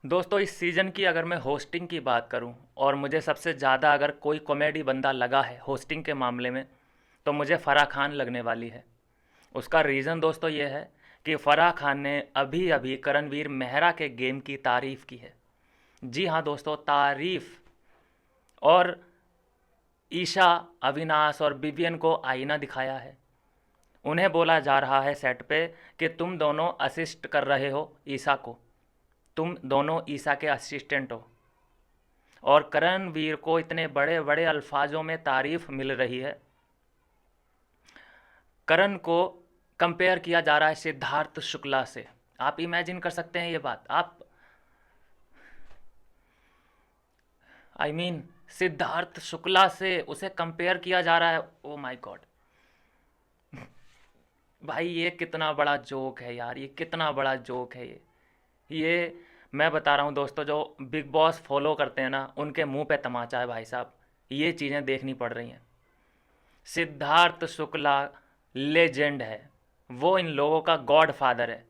दोस्तों इस सीज़न की अगर मैं होस्टिंग की बात करूं और मुझे सबसे ज़्यादा अगर कोई कॉमेडी बंदा लगा है होस्टिंग के मामले में तो मुझे फ़राह खान लगने वाली है। उसका रीज़न दोस्तों ये है कि फ़राह खान ने अभी अभी करणवीर मेहरा के गेम की तारीफ़ की है। जी हाँ दोस्तों, तारीफ़। और ईशा, अविनाश और विवियन को आईना दिखाया है। उन्हें बोला जा रहा है सेट पे कि तुम दोनों असिस्ट कर रहे हो ईशा को, तुम दोनों ईशा के असिस्टेंट हो। और करणवीर को इतने बड़े बड़े अल्फाजों में तारीफ मिल रही है। करण को कंपेयर किया जा रहा है सिद्धार्थ शुक्ला से। आप इमेजिन कर सकते हैं ये बात? आप आई मीन सिद्धार्थ शुक्ला से उसे कंपेयर किया जा रहा है। ओ माय गॉड भाई, ये कितना बड़ा जोक है यार, ये कितना बड़ा जोक है ये मैं बता रहा हूँ दोस्तों, जो बिग बॉस फॉलो करते हैं ना उनके मुंह पे तमाचा है भाई साहब। ये चीज़ें देखनी पड़ रही हैं। सिद्धार्थ शुक्ला लेजेंड है, वो इन लोगों का गॉड फादर है।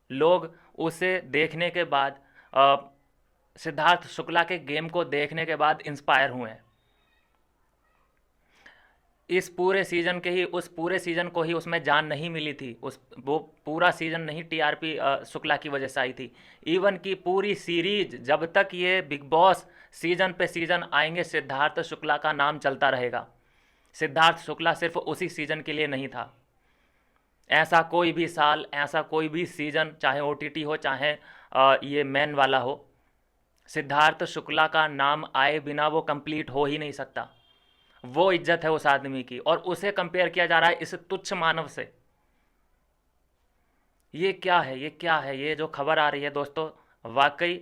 लोग उसे देखने के बाद सिद्धार्थ शुक्ला के गेम को देखने के बाद इंस्पायर हुए हैं। इस पूरे सीज़न के ही उस पूरे सीज़न को ही उसमें जान नहीं मिली थी। उस वो पूरा सीज़न नहीं टीआरपी शुक्ला की वजह से आई थी। इवन की पूरी सीरीज जब तक ये बिग बॉस सीज़न पे सीज़न आएंगे सिद्धार्थ शुक्ला का नाम चलता रहेगा। सिद्धार्थ शुक्ला सिर्फ उसी सीज़न के लिए नहीं था। ऐसा कोई भी साल, ऐसा कोई भी सीज़न, चाहे ओटीटी हो चाहे ये मैन वाला हो, सिद्धार्थ शुक्ला का नाम आए बिना वो कंप्लीट हो ही नहीं सकता। वो इज्जत है उस आदमी की, और उसे कंपेयर किया जा रहा है इस तुच्छ मानव से। ये क्या है, ये क्या है? ये जो खबर आ रही है दोस्तों, वाकई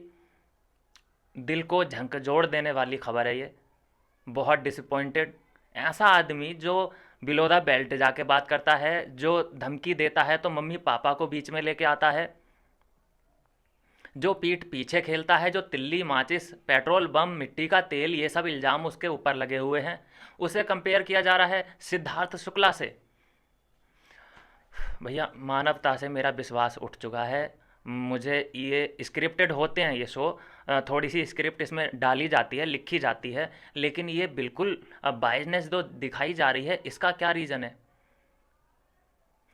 दिल को झंकझोर देने वाली खबर है ये। बहुत डिसअपॉइंटेड। ऐसा आदमी जो बिलो द बेल्ट जाके बात करता है, जो धमकी देता है तो मम्मी पापा को बीच में लेके आता है, जो पीठ पीछे खेलता है, जो तिल्ली, माचिस, पेट्रोल बम, मिट्टी का तेल, ये सब इल्ज़ाम उसके ऊपर लगे हुए हैं, उसे कंपेयर किया जा रहा है सिद्धार्थ शुक्ला से। भैया मानवता से मेरा विश्वास उठ चुका है। मुझे ये स्क्रिप्टेड होते हैं ये शो, थोड़ी सी स्क्रिप्ट इसमें डाली जाती है, लिखी जाती है, लेकिन ये बिल्कुल बायसनेस जो दिखाई जा रही है, इसका क्या रीज़न है?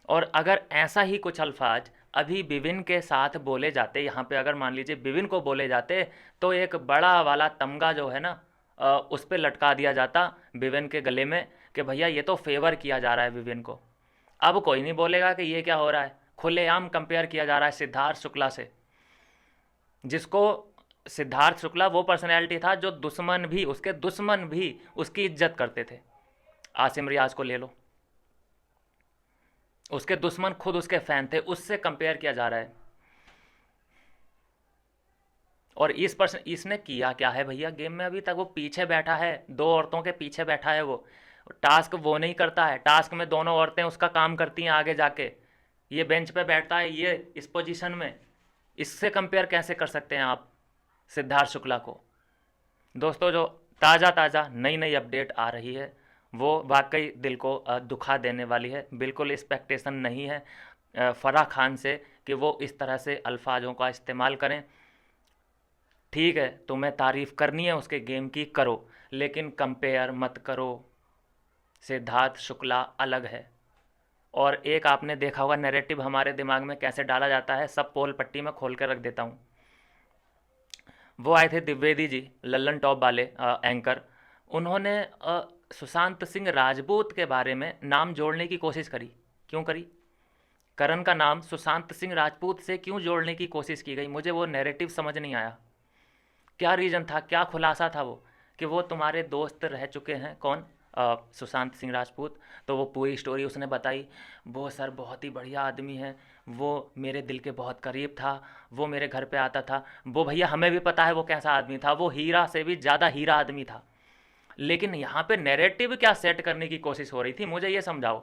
और अगर ऐसा ही कुछ अल्फाज अभी विविन के साथ बोले जाते, यहाँ पे अगर मान लीजिए विविन को बोले जाते, तो एक बड़ा वाला तमगा जो है ना उस पर लटका दिया जाता विविन के गले में कि भैया ये तो फेवर किया जा रहा है विविन को। अब कोई नहीं बोलेगा कि ये क्या हो रहा है। खुलेआम कंपेयर किया जा रहा है सिद्धार्थ शुक्ला से, जिसको सिद्धार्थ शुक्ला वो पर्सनैलिटी था जो दुश्मन भी, उसके दुश्मन भी उसकी इज्जत करते थे। आसिम रियाज को ले लो, उसके दुश्मन खुद उसके फैन थे, उससे कंपेयर किया जा रहा है। और इस पर्सन इसने किया क्या है भैया गेम में? अभी तक वो पीछे बैठा है, दो औरतों के पीछे बैठा है। वो टास्क वो नहीं करता है, टास्क में दोनों औरतें उसका काम करती हैं आगे जाके। ये बेंच पे बैठता है, ये इस पोजीशन में। इससे कंपेयर कैसे कर सकते हैं आप सिद्धार्थ शुक्ला को? दोस्तों जो ताज़ा ताज़ा नई नई अपडेट आ रही है वो वाकई दिल को दुखा देने वाली है। बिल्कुल एक्सपेक्टेशन नहीं है फ़राह खान से कि वो इस तरह से अल्फाजों का इस्तेमाल करें। ठीक है, तुम्हें तारीफ़ करनी है उसके गेम की, करो, लेकिन कंपेयर मत करो। सिद्धार्थ शुक्ला अलग है। और एक आपने देखा होगा नैरेटिव हमारे दिमाग में कैसे डाला जाता है, सब पोल पट्टी में खोल कर रख देता हूँ। वो आए थे द्विवेदी जी, लल्लन टॉप वाले एंकर। उन्होंने सुशांत सिंह राजपूत के बारे में नाम जोड़ने की कोशिश करी। क्यों करी? करण का नाम सुशांत सिंह राजपूत से क्यों जोड़ने की कोशिश की गई? मुझे वो नैरेटिव समझ नहीं आया। क्या रीज़न था, क्या खुलासा था वो? कि वो तुम्हारे दोस्त रह चुके हैं, कौन? सुशांत सिंह राजपूत। तो वो पूरी स्टोरी उसने बताई। वो सर बहुत ही बढ़िया आदमी है, वो मेरे दिल के बहुत करीब था, वो मेरे घर पे आता था। वो भैया हमें भी पता है वो कैसा आदमी था, वो हीरा से भी ज़्यादा हीरा आदमी था। लेकिन यहाँ पे नैरेटिव क्या सेट करने की कोशिश हो रही थी, मुझे ये समझाओ।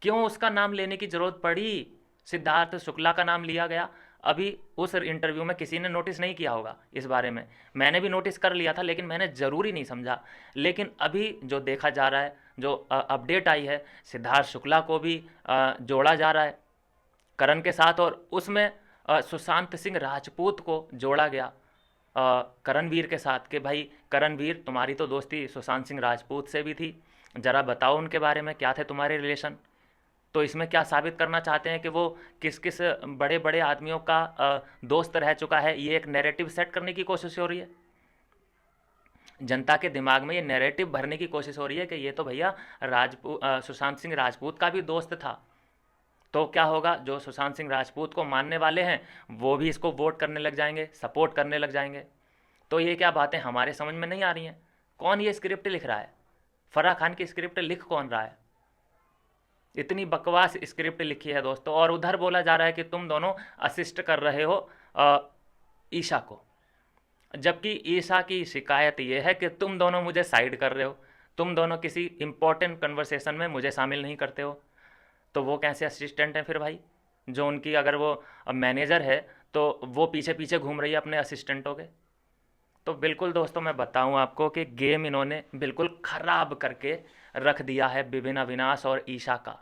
क्यों उसका नाम लेने की ज़रूरत पड़ी? सिद्धार्थ शुक्ला का नाम लिया गया। अभी उस इंटरव्यू में किसी ने नोटिस नहीं किया होगा इस बारे में, मैंने भी नोटिस कर लिया था लेकिन मैंने ज़रूरी नहीं समझा। लेकिन अभी जो देखा जा रहा है, जो अपडेट आई है, सिद्धार्थ शुक्ला को भी जोड़ा जा रहा है करण के साथ। और उसमें सुशांत सिंह राजपूत को जोड़ा गया करणवीर के साथ कि भाई करणवीर, तुम्हारी तो दोस्ती सुशांत सिंह राजपूत से भी थी, ज़रा बताओ उनके बारे में क्या थे तुम्हारे रिलेशन। तो इसमें क्या साबित करना चाहते हैं कि वो किस किस बड़े बड़े आदमियों का दोस्त रह चुका है, ये एक नैरेटिव सेट करने की कोशिश हो रही है। जनता के दिमाग में ये नैरेटिव भरने की कोशिश हो रही है कि ये तो भैया सुशांत सिंह राजपूत का भी दोस्त था। तो क्या होगा, जो सुशांत सिंह राजपूत को मानने वाले हैं वो भी इसको वोट करने लग जाएंगे, सपोर्ट करने लग जाएंगे। तो ये क्या बातें हमारे समझ में नहीं आ रही हैं। कौन ये स्क्रिप्ट लिख रहा है? फराह खान की स्क्रिप्ट लिख कौन रहा है? इतनी बकवास स्क्रिप्ट लिखी है दोस्तों। और उधर बोला जा रहा है कि तुम दोनों असिस्ट कर रहे हो ईशा को, जबकि ईशा की शिकायत ये है कि तुम दोनों मुझे साइड कर रहे हो, तुम दोनों किसी इंपॉर्टेंट कन्वर्सेशन में मुझे शामिल नहीं करते हो। तो वो कैसे असिस्टेंट हैं फिर भाई? जो उनकी, अगर वो मैनेजर है तो वो पीछे पीछे घूम रही है अपने असिस्टेंटों के। तो बिल्कुल दोस्तों, मैं बताऊं आपको कि गेम इन्होंने बिल्कुल ख़राब करके रख दिया है विभिन्न अविनाश और ईशा का।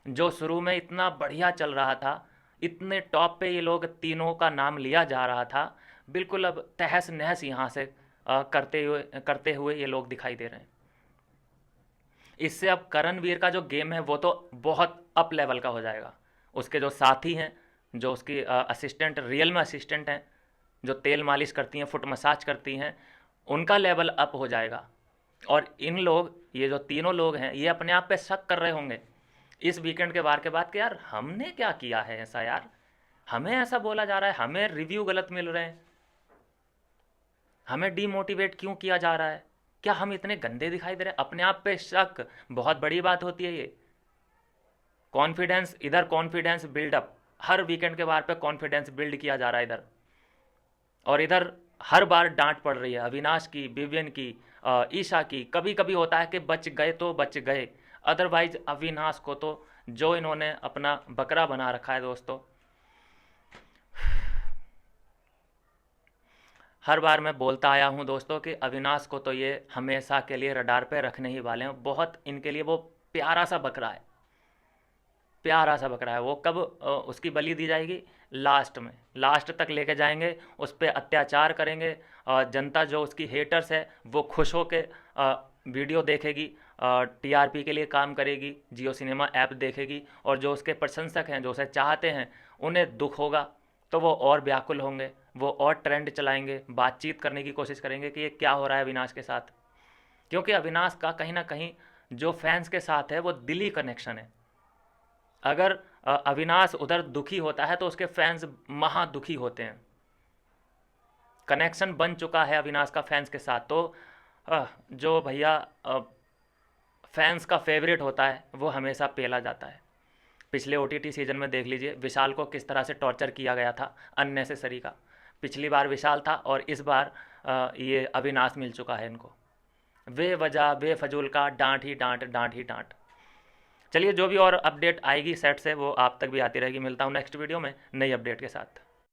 जो शुरू में इतना बढ़िया चल रहा था, इतने टॉप पे ये लोग तीनों का नाम लिया जा रहा था, बिल्कुल अब तहस नहस यहाँ से करते हुए ये लोग दिखाई दे रहे हैं। इससे अब करणवीर का जो गेम है वो तो बहुत अप लेवल का हो जाएगा। उसके जो साथी हैं, जो उसकी असिस्टेंट, रियल में असिस्टेंट हैं, जो तेल मालिश करती हैं, फुट मसाज करती हैं, उनका लेवल अप हो जाएगा। और इन लोग, ये जो तीनों लोग हैं, ये अपने आप पे शक कर रहे होंगे इस वीकेंड के बार के बाद कि यार हमने क्या किया है ऐसा, यार हमें ऐसा बोला जा रहा है, हमें रिव्यू गलत मिल रहे हैं, हमें डीमोटिवेट क्यों किया जा रहा है, क्या हम इतने गंदे दिखाई दे रहे हैं? अपने आप पे शक बहुत बड़ी बात होती है ये। कॉन्फिडेंस, इधर कॉन्फिडेंस बिल्डअप, हर वीकेंड के बार पे कॉन्फिडेंस बिल्ड किया जा रहा है इधर, और इधर हर बार डांट पड़ रही है अविनाश की, विवियन की, ईशा की। कभी कभी होता है कि बच गए तो बच गए, अदरवाइज अविनाश को तो जो इन्होंने अपना बकरा बना रखा है दोस्तों। हर बार मैं बोलता आया हूँ दोस्तों कि अविनाश को तो ये हमेशा के लिए रडार पे रखने ही वाले हैं। बहुत इनके लिए वो प्यारा सा बकरा है, प्यारा सा बकरा है। वो कब उसकी बलि दी जाएगी? लास्ट में, लास्ट तक लेके जाएंगे, उस पर अत्याचार करेंगे। जनता जो उसकी हेटर्स है वो खुश होके वीडियो देखेगी, टीआरपी के लिए काम करेगी, जियो सिनेमा ऐप देखेगी। और जो उसके प्रशंसक हैं, जो उसे चाहते हैं, उन्हें दुख होगा तो वो और व्याकुल होंगे, वो और ट्रेंड चलाएंगे, बातचीत करने की कोशिश करेंगे कि ये क्या हो रहा है अविनाश के साथ। क्योंकि अविनाश का कहीं ना कहीं जो फैंस के साथ है वो दिली कनेक्शन है। अगर अविनाश उधर दुखी होता है तो उसके फैंस महा दुखी होते हैं। कनेक्शन बन चुका है अविनाश का फैंस के साथ। तो जो भैया फैंस का फेवरेट होता है वो हमेशा पेला जाता है। पिछले ओटीटी सीजन में देख लीजिए विशाल को किस तरह से टॉर्चर किया गया था अननेसेसरी का। पिछली बार विशाल था और इस बार ये अविनाश मिल चुका है इनको। बेवजह बेफजूल का डांट ही डांट, डांट ही डांट। चलिए, जो भी और अपडेट आएगी सेट से वो आप तक भी आती रहेगी। मिलता हूँ नेक्स्ट वीडियो में नई अपडेट के साथ।